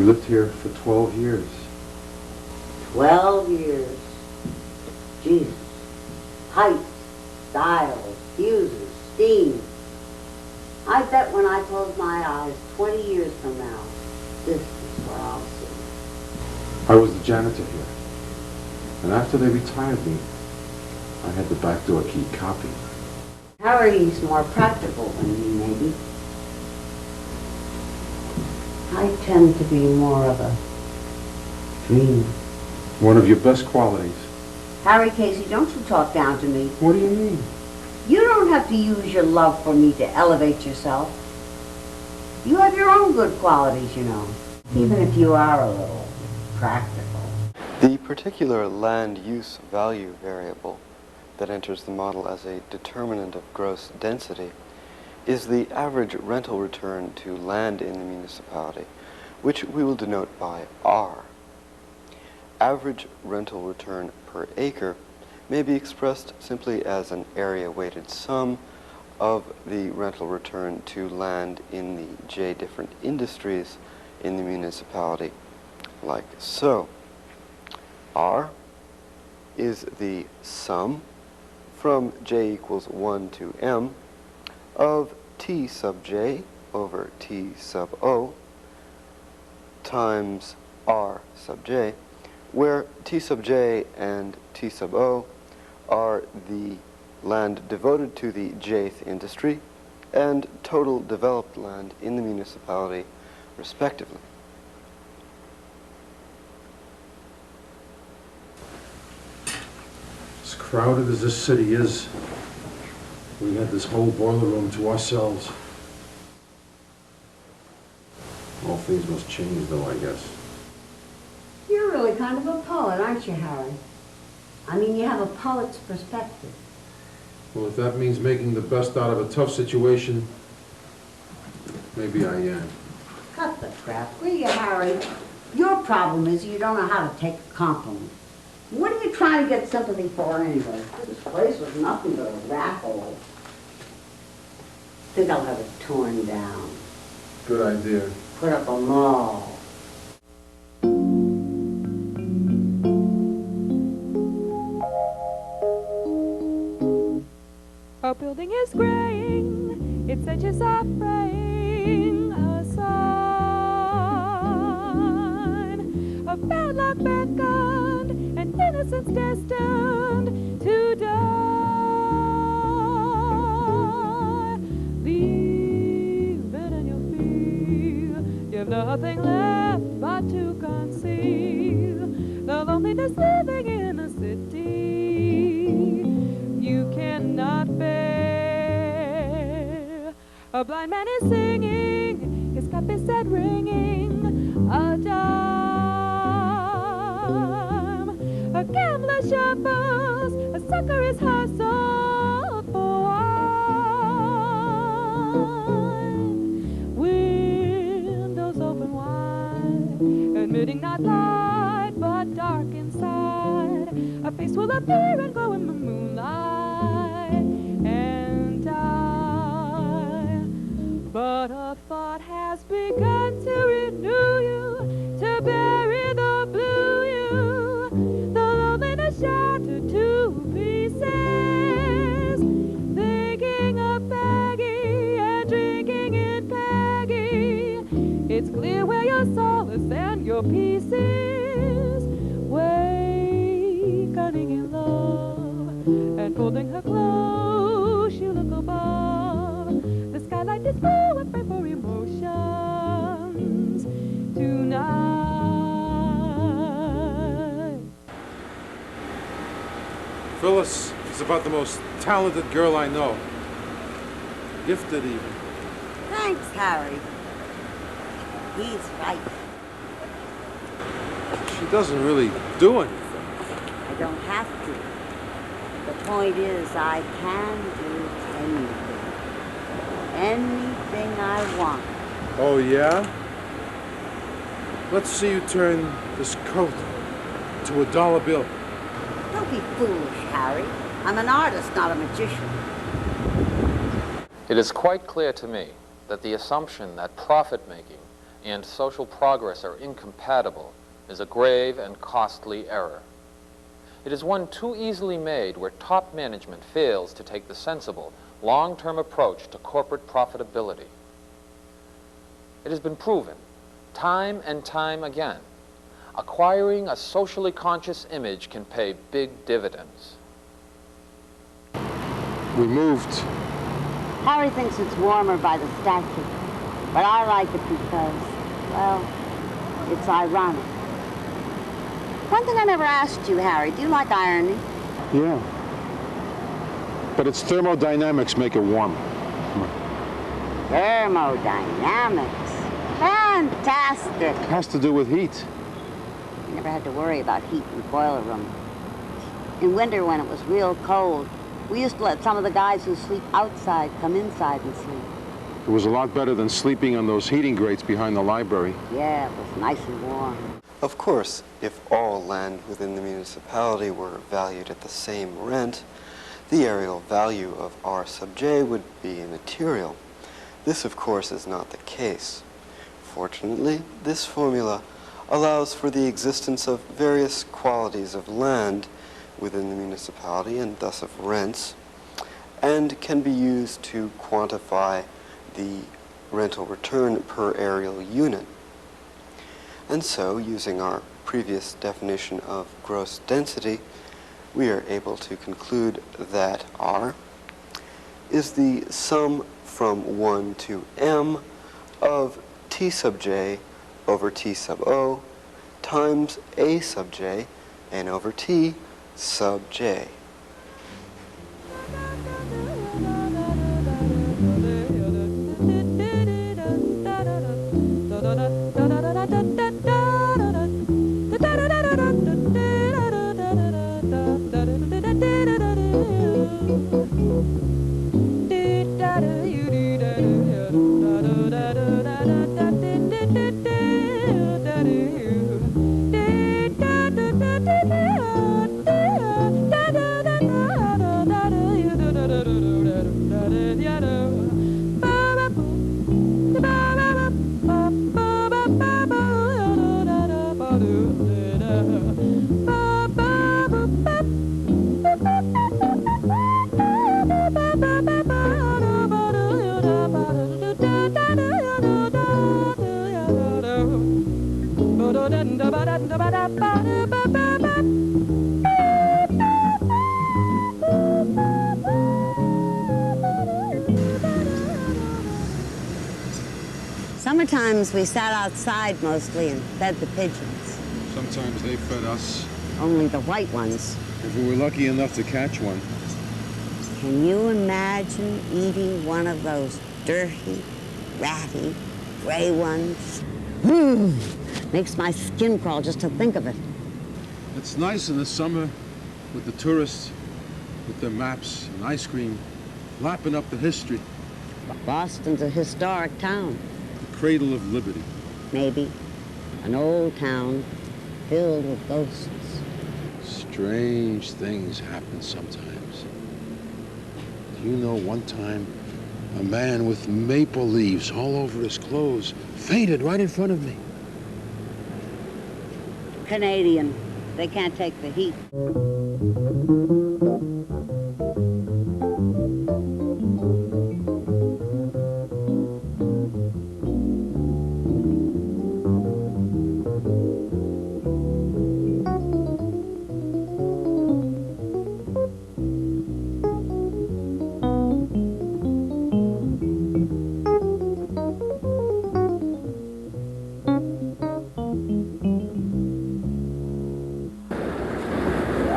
We lived here for 12 years. 12 years. Jesus. Heights, styles, fuses, steam. I bet when I close my eyes 20 years from now, this is where I'll see. I was the janitor here. And after they retired me, I had the back door key copied. Harry's more practical than me, maybe. I tend to be more of a dreamer. One of your best qualities. Harry Casey, don't you talk down to me. What do you mean? You don't have to use your love for me to elevate yourself. You have your own good qualities, you know, even if you are a little practical. The particular land use value variable that enters the model as a determinant of gross density is the average rental return to land in the municipality, which we will denote by R. Average rental return per acre may be expressed simply as an area-weighted sum of the rental return to land in the J different industries in the municipality, like so. R is the sum from j equals 1 to m of t sub j over t sub o times r sub j, where t sub j and t sub o are the land devoted to the jth industry and total developed land in the municipality, respectively. As crowded as this city is, we had this whole boiler room to ourselves. All things must change, though, I guess. You're really kind of a poet, aren't you, Harry? I mean, you have a poet's perspective. Well, if that means making the best out of a tough situation, maybe I am. Cut the crap, will you, Harry? Your problem is you don't know how to take a compliment. What are you trying to get sympathy for anyway? This place was nothing but a rat hole. Think I'll have it torn down. Good idea. Put up a mall. Our building is graying, its edges are fraying, a sign of bad luck beckoned and innocence destined to die. Leave it and you'll feel you've nothing left but to conceal the loneliness living in a city you cannot bear. A blind man is singing, his cup is set ringing, a dime. A gambler shuffles, a sucker is hustled for wine. Windows open wide, admitting not light but dark inside. A face will appear and go in the moonlight and die. But a thought has begun to renew you, to bury the blue you, the loneliness shattered to pieces. Thinking of Peggy and drinking in Peggy, it's clear where your solace and your peace is. Wakening in love and folding her close, you look above. The skylight is full of paper emotions tonight. Phyllis is about the most talented girl I know. Gifted, even. Thanks, Harry. He's right. She doesn't really do anything. I don't have to. The point is, I can do anything. Anything I want. Oh, yeah? Let's see you turn this coat to a dollar bill. Don't be foolish, Harry. I'm an artist, not a magician. It is quite clear to me that the assumption that profit-making and social progress are incompatible is a grave and costly error. It is one too easily made where top management fails to take the sensible, long-term approach to corporate profitability. It has been proven, time and time again, acquiring a socially conscious image can pay big dividends. We moved. Harry thinks it's warmer by the statue, but I like it because, well, it's ironic. One thing I never asked you, Harry, do you like irony? Yeah. But its thermodynamics make it warm. Thermodynamics. Fantastic. It has to do with heat. You never had to worry about heat in the boiler room. In winter, when it was real cold, we used to let some of the guys who sleep outside come inside and sleep. It was a lot better than sleeping on those heating grates behind the library. Yeah, it was nice and warm. Of course, if all land within the municipality were valued at the same rent, the areal value of R sub j would be immaterial. This, of course, is not the case. Fortunately, this formula allows for the existence of various qualities of land within the municipality and thus of rents, and can be used to quantify the rental return per areal unit. And so, using our previous definition of gross density, we are able to conclude that R is the sum from 1 to m of T sub j over T sub O times A sub j n over T sub j. Summertimes we sat outside mostly and fed the pigeons. Sometimes they fed us, Only the white ones. if we were lucky enough to catch one. Can you imagine eating one of those dirty, ratty, gray ones? Makes my skin crawl just to think of it. It's nice in the summer with the tourists, with their maps and ice cream, lapping up the history. Boston's a historic town. The cradle of liberty. Maybe. An old town filled with ghosts. Strange things happen sometimes. Do you know one time a man with maple leaves all over his clothes fainted right in front of me? Canadian. They can't take the heat.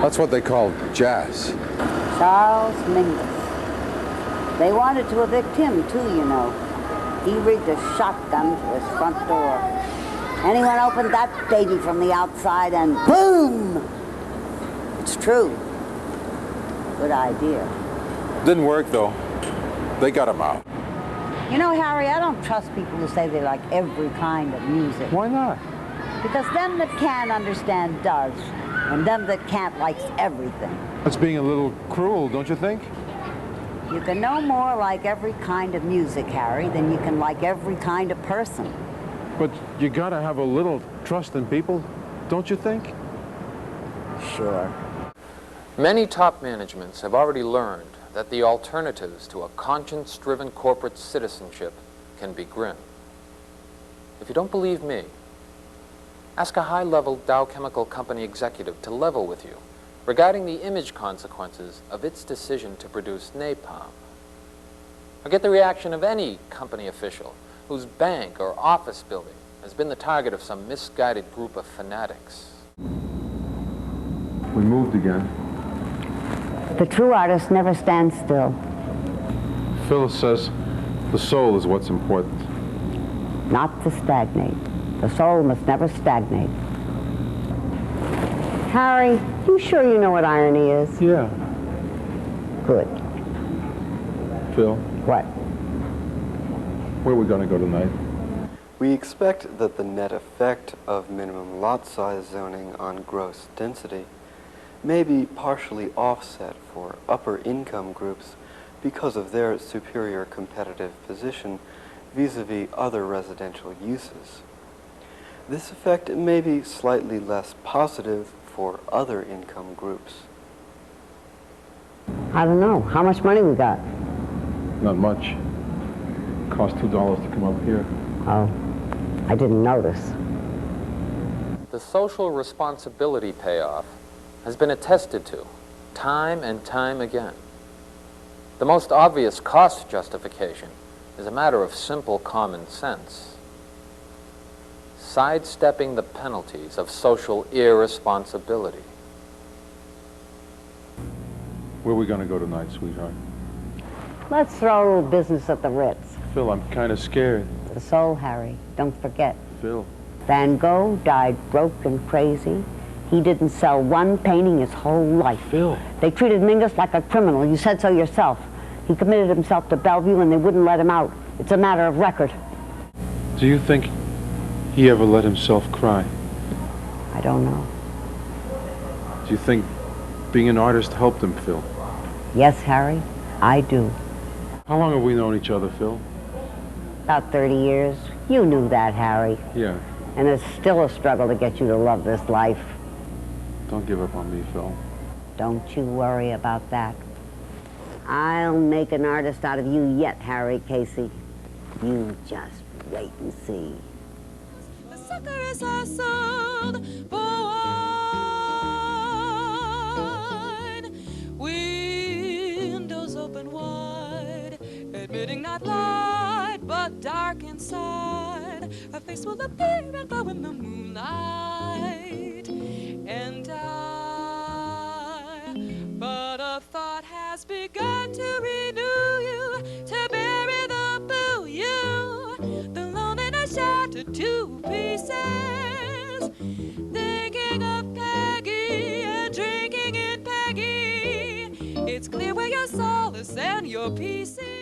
That's what they call jazz. Charles Mingus. They wanted to evict him, too, you know. He rigged a shotgun to his front door. Anyone opened that baby from the outside and boom! It's true. Good idea. Didn't work, though. They got him out. You know, Harry, I don't trust people who say they like every kind of music. Why not? Because them that can understand does, and them that can't likes everything. That's being a little cruel, don't you think? You can no more like every kind of music, Harry, than you can like every kind of person. But you gotta have a little trust in people, don't you think? Sure. Many top managements have already learned that the alternatives to a conscience-driven corporate citizenship can be grim. If you don't believe me, ask a high-level Dow Chemical Company executive to level with you regarding the image consequences of its decision to produce napalm. Or get the reaction of any company official whose bank or office building has been the target of some misguided group of fanatics. We moved again. The true artist never stands still. Phil says the soul is what's important. Not to stagnate. The soul must never stagnate. Harry, you sure you know what irony is? Yeah. Good. Phil, What? where are we gonna go tonight? We expect that the net effect of minimum lot size zoning on gross density may be partially offset for upper income groups because of their superior competitive position vis-a-vis other residential uses. This effect may be slightly less positive for other income groups. I don't know. How much money we got? Not much. Cost $2 to come up here. Oh, I didn't notice. The social responsibility payoff has been attested to time and time again. The most obvious cost justification is a matter of simple common sense. Sidestepping the penalties of social irresponsibility. Where are we gonna go tonight, sweetheart? Let's throw a little business at the Ritz. Phil, I'm kind of scared. The soul, Harry. Don't forget. Phil. Van Gogh died broke and crazy. He didn't sell one painting his whole life. Phil. They treated Mingus like a criminal. You said so yourself. He committed himself to Bellevue and they wouldn't let him out. It's a matter of record. Do you think he ever let himself cry? I don't know. Do you think being an artist helped him, Phil? Yes, Harry, I do. How long have we known each other, Phil? About 30 years. You knew that, Harry. Yeah. And it's still a struggle to get you to love this life. Don't give up on me, Phil. Don't you worry about that. I'll make an artist out of you yet, Harry Casey. You just wait and see. The sucker is our sold for wine. Windows open wide, admitting not light but dark inside. Her face will appear and glow in the moonlight. And but a thought has begun to renew you, to bury the boo you, the loneliness shattered to pieces. Thinking of Peggy and drinking in Peggy, it's clear where your solace and your peace is.